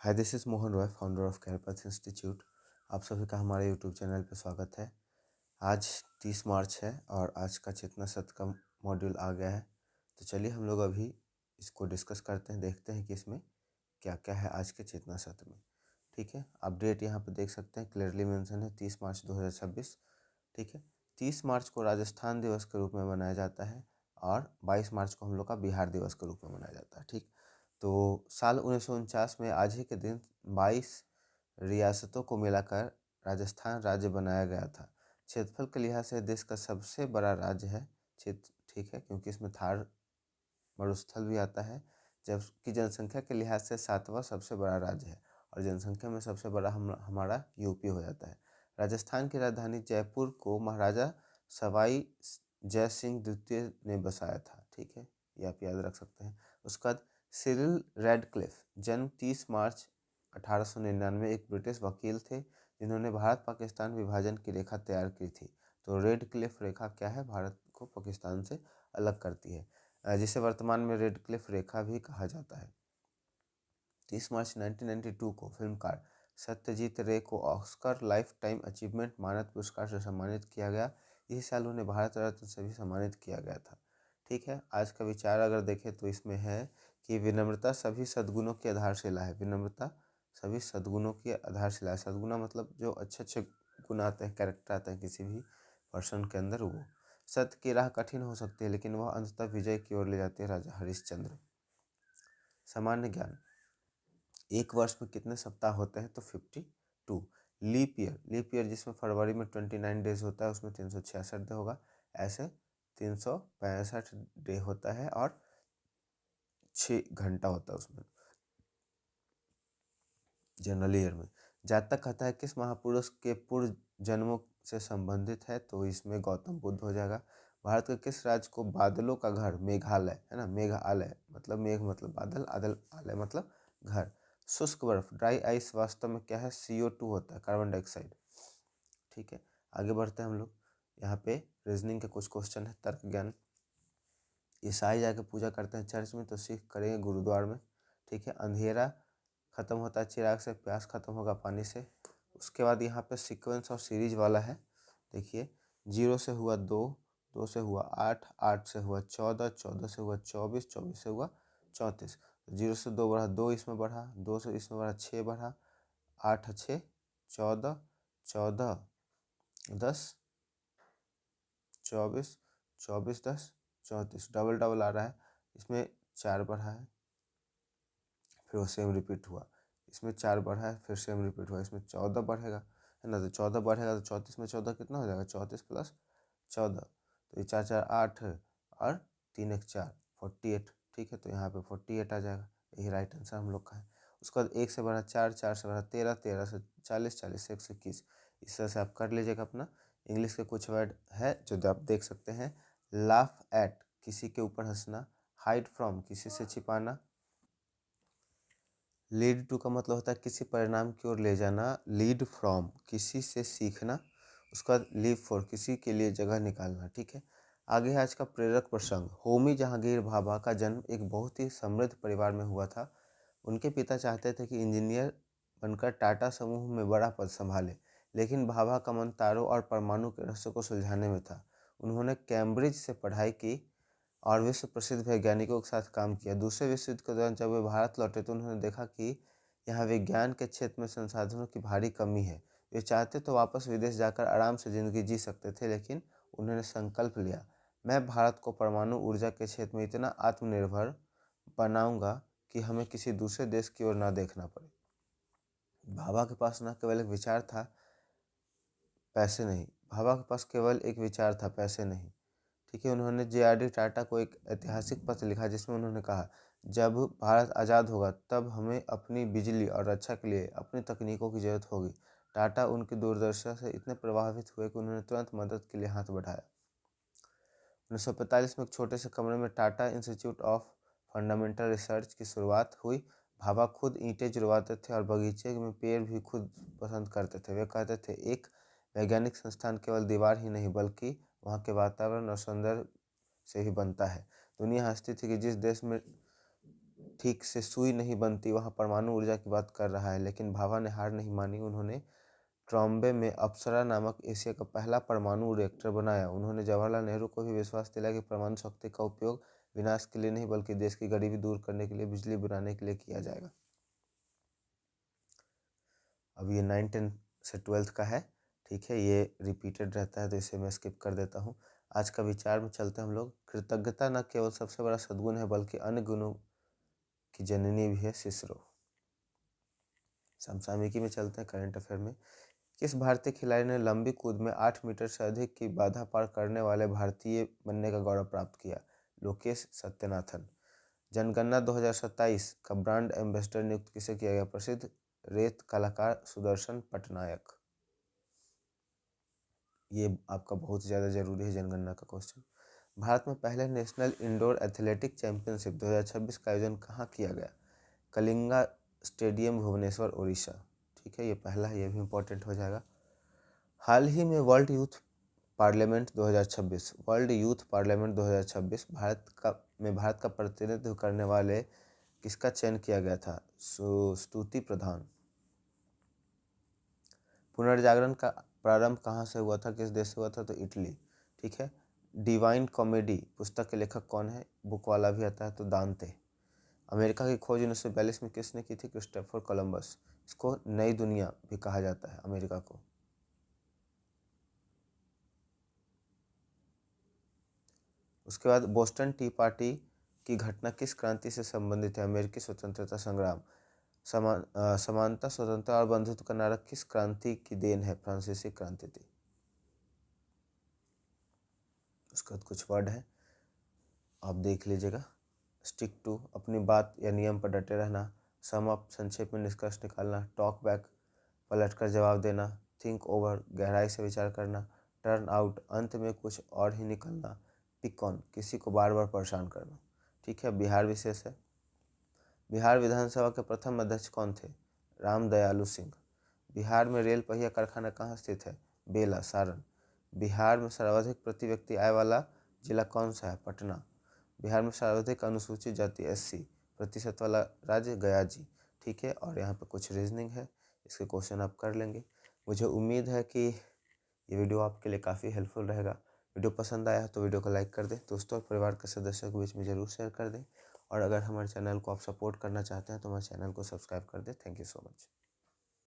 Hi, this is Mohan Roy, founder of कैलपथ institute. आप सभी का हमारे यूट्यूब चैनल पर स्वागत है। आज 30 मार्च है और आज का चेतना सत्र का मॉड्यूल आ गया है। तो चलिए हम लोग अभी इसको डिस्कस करते हैं, देखते हैं कि इसमें क्या क्या है आज के चेतना सत्र में। ठीक है, आप डेट यहाँ पे देख सकते हैं, क्लियरली मेंशन है 30 मार्च 2026। ठीक है, 30 मार्च को राजस्थान दिवस के रूप में मनाया जाता है और 22 मार्च को हम लोग का बिहार दिवस के रूप में मनाया जाता है। ठीक, तो साल 1949 में आज ही के दिन 22 रियासतों को मिलाकर राजस्थान राज्य बनाया गया था। क्षेत्रफल के लिहाज से देश का सबसे बड़ा राज्य है क्षेत्र। ठीक है, क्योंकि इसमें थार मरुस्थल भी आता है, जबकि जनसंख्या के लिहाज से 7वां सबसे बड़ा राज्य है और जनसंख्या में सबसे बड़ा हमारा यूपी हो जाता है। राजस्थान की राजधानी जयपुर को महाराजा सवाई जय सिंह द्वितीय ने बसाया था। ठीक है, ये आप याद रख सकते हैं। उसके बाद सिरिल रेडक्लिफ, जन्म 30 मार्च 1899, एक ब्रिटिश वकील थे जिन्होंने भारत पाकिस्तान विभाजन की रेखा तैयार की थी। तो रेड क्लिफ रेखा क्या है? भारत को पाकिस्तान से अलग करती है, जिसे वर्तमान में रेड क्लिफ रेखा भी कहा जाता है। 30 मार्च 1992 को फिल्मकार सत्यजीत रे को ऑस्कर लाइफ टाइम अचीवमेंट मानद पुरस्कार से सम्मानित किया गया। इसी साल उन्हें भारत रत्न से भी सम्मानित किया गया था। ठीक है, आज का विचार अगर देखें तो इसमें है कि विनम्रता सभी सद्गुणों की आधारशिला है। विनम्रता सभी सद्गुणों की आधारशिला है। सद्गुण मतलब जो अच्छे अच्छे गुण आते हैं, कैरेक्टर आते हैं किसी भी पर्सन के अंदर, वो। सत्य की राह कठिन हो सकती है लेकिन वह अंततः विजय की ओर ले जाती है। राजा हरिश्चंद्र। सामान्य ज्ञान, एक वर्ष में कितने सप्ताह होते हैं? तो 52। लीप ईयर जिसमें फरवरी में 29 डेज होता है, उसमें 366 डे होगा। ऐसे 365 डे होता है और 6 घंटा होता है उसमें, जनरल ईयर में। जातक कहता है किस महापुरुष के पूर्व जन्मों से संबंधित है? तो इसमें गौतम बुद्ध हो जाएगा। भारत के किस राज्य को बादलों का घर मेघालय है ना? मेघालय मतलब मेघ मतलब बादल, आदल आलय मतलब घर। शुष्क बर्फ ड्राई आइस वास्तव में क्या है? CO2 होता है, कार्बन डाइऑक्साइड। ठीक है, आगे बढ़ते हैं हम लोग। यहाँ पे रीजनिंग के कुछ क्वेश्चन है। तर्क ज्ञान, ईसाई जाके पूजा करते हैं चर्च में, तो सिख करेंगे गुरुद्वार में। ठीक है, अंधेरा खत्म होता है चिराग से, प्यास खत्म होगा पानी से। उसके बाद यहाँ पे सीक्वेंस और सीरीज वाला है। देखिए, 0 से हुआ 2, 2 से हुआ 8, 8 से हुआ 14, 14 से हुआ 24, 24 से हुआ 34। 0 से 2 बढ़ा, 2 इसमें बढ़ा, 2 से इसमें बढ़ा, 6 बढ़ा, 8 6 14, 14 10 24, 24 10 34, डबल डबल आ रहा है। इसमें 4 बढ़ा है, फिर वो सेम रिपीट हुआ। इसमें 4 बढ़ा है, फिर सेम रिपीट हुआ। इसमें 14 बढ़ेगा, है ना? तो 14 बढ़ेगा तो 34 में 14 कितना हो जाएगा? 34 प्लस 14, तो ये 4 4 8 और 3 1 4, 48। ठीक है, तो यहाँ पे 48 आ जाएगा। यही राइट आंसर हम लोग का है। उसके बाद 1 से बढ़ा 4, 4 से बढ़ा 13, 13 से 40, 40 से 121। इस तरह से आप कर लीजिएगा अपना। इंग्लिश के कुछ वर्ड है जो आप देख सकते हैं। लाफ एट, किसी के ऊपर हंसना। हाइड फ्रॉम, किसी से छिपाना। लीड टू का मतलब होता है किसी परिणाम की ओर ले जाना। लीड फ्रॉम, किसी से सीखना। उसके बाद लीव फॉर, किसी के लिए जगह निकालना। ठीक है, आगे है आज का प्रेरक प्रसंग। होमी जहांगीर भाभा का जन्म एक बहुत ही समृद्ध परिवार में हुआ था। उनके पिता चाहते थे कि इंजीनियर बनकर टाटा समूह में बड़ा पद संभाले, लेकिन भाभा का मन तारों और परमाणु के रहस्य को सुलझाने में था। उन्होंने कैम्ब्रिज से पढ़ाई की और विश्व प्रसिद्ध वैज्ञानिकों के साथ काम किया। दूसरे विश्व युद्ध के दौरान जब वे भारत लौटे तो उन्होंने देखा कि यहाँ विज्ञान के क्षेत्र में संसाधनों की भारी कमी है। वे चाहते तो वापस विदेश जाकर आराम से ज़िंदगी जी सकते थे, लेकिन उन्होंने संकल्प लिया, मैं भारत को परमाणु ऊर्जा के क्षेत्र में इतना आत्मनिर्भर बनाऊंगा कि हमें किसी दूसरे देश की ओर न देखना पड़े। भाभा के पास न केवल एक विचार था, पैसे नहीं। भाभा के पास केवल एक विचार था, पैसे नहीं। ठीक है, उन्होंने JRD टाटा को एक ऐतिहासिक पत्र लिखा जिसमें उन्होंने कहा, जब भारत आज़ाद होगा तब हमें अपनी बिजली और रक्षा के लिए अपनी तकनीकों की ज़रूरत होगी। टाटा उनकी दूरदर्शिता से इतने प्रभावित हुए कि उन्होंने तुरंत मदद के लिए हाथ बढ़ाया। 1945 में एक छोटे से कमरे में Tata institute of fundamental research की शुरुआत हुई। भाभा खुद ईंटें जुड़वाते थे और बगीचे में पेड़ भी खुद पसंद करते थे। वे कहते थे, एक वैज्ञानिक संस्थान केवल दीवार ही नहीं बल्कि वहाँ के वातावरण और सौंदर्य से ही बनता है। दुनिया हंसती थी कि जिस देश में ठीक से सुई नहीं बनती वहाँ परमाणु ऊर्जा की बात कर रहा है। लेकिन भाभा ने हार नहीं मानी, उन्होंने ट्रॉम्बे में अप्सरा नामक एशिया का पहला परमाणु रिएक्टर बनाया। उन्होंने जवाहरलाल नेहरू को भी विश्वास दिलाया कि परमाणु शक्ति का उपयोग विनाश के लिए नहीं बल्कि देश की गरीबी दूर करने के लिए, बिजली बनाने के लिए किया जाएगा। अब ये 9, 10 से 12th का है, ठीक है, ये रिपीटेड रहता है तो इसे मैं स्किप कर देता हूँ। आज का विचार में चलते हैं हम लोग। कृतज्ञता न केवल सबसे बड़ा सद्गुण है बल्कि अन्य गुणों की जननी भी है, सिसरो। समसामयिकी में चलते हैं, करंट अफेयर में। किस भारतीय खिलाड़ी ने लंबी कूद में 8 मीटर से अधिक की बाधा पार करने वाले भारतीय बनने का गौरव प्राप्त किया? लोकेश सत्यनाथन। जनगणना 2027 का ब्रांड एम्बेसडर नियुक्त किसे किया गया? प्रसिद्ध रेत कलाकार सुदर्शन पटनायक। ये आपका बहुत ज़्यादा जरूरी है जनगणना का क्वेश्चन। भारत में पहले नेशनल इंडोर एथलेटिक चैंपियनशिप 2026 का आयोजन कहाँ किया गया? कलिंगा स्टेडियम, भुवनेश्वर, उड़ीसा। ठीक है, ये पहला है, ये भी इम्पोर्टेंट हो जाएगा। हाल ही में वर्ल्ड यूथ पार्लियामेंट 2026 भारत का प्रतिनिधित्व करने वाले किसका चयन किया गया था? स्तुति प्रधान। पुनर्जागरण का प्रारंभ कहाँ से हुआ था, किस देश से हुआ था? तो इटली। ठीक है। डिवाइन कॉमेडी पुस्तक के लेखक कौन है? बुक वाला भी आता है तो दांते। अमेरिका की खोज 1942 में किसने की थी? Christopher Columbus. इसको नई दुनिया भी कहा जाता है अमेरिका को। उसके बाद बोस्टन टी पार्टी की घटना किस क्रांति से संबंधित है? अमेरिकी स्वतंत्रता संग्राम। समानता, स्वतंत्रता और बंधुत्व का नारा किस क्रांति की देन है? फ्रांसीसी क्रांति थी। उसके बाद कुछ वर्ड है, आप देख लीजिएगा। स्टिक टू, अपनी बात या नियम पर डटे रहना। सम अप, संक्षेप में निष्कर्ष निकालना। टॉक बैक, पलटकर जवाब देना। थिंक ओवर, गहराई से विचार करना। टर्न आउट, अंत में कुछ और ही निकलना। पिक ऑन, किसी को बार बार परेशान करना। ठीक है। बिहार विशेष है। बिहार विधानसभा के प्रथम अध्यक्ष कौन थे? राम दयालु सिंह। बिहार में रेल पहिया कारखाना कहाँ स्थित है? बेला, सारण। बिहार में सर्वाधिक प्रति व्यक्ति आय वाला जिला कौन सा है? पटना। बिहार में सर्वाधिक अनुसूचित जाति SC प्रतिशत वाला राज्य? गया जी। ठीक है। और यहाँ पे कुछ रीजनिंग है, इसके क्वेश्चन आप कर लेंगे। मुझे उम्मीद है कि ये वीडियो आपके लिए काफ़ी हेल्पफुल रहेगा। वीडियो पसंद आया तो वीडियो को लाइक कर दें, दोस्तों और परिवार के सदस्यों के बीच में ज़रूर शेयर कर दें। और अगर हमारे चैनल को आप सपोर्ट करना चाहते हैं तो हमारे चैनल को सब्सक्राइब कर दें। Thank you so much.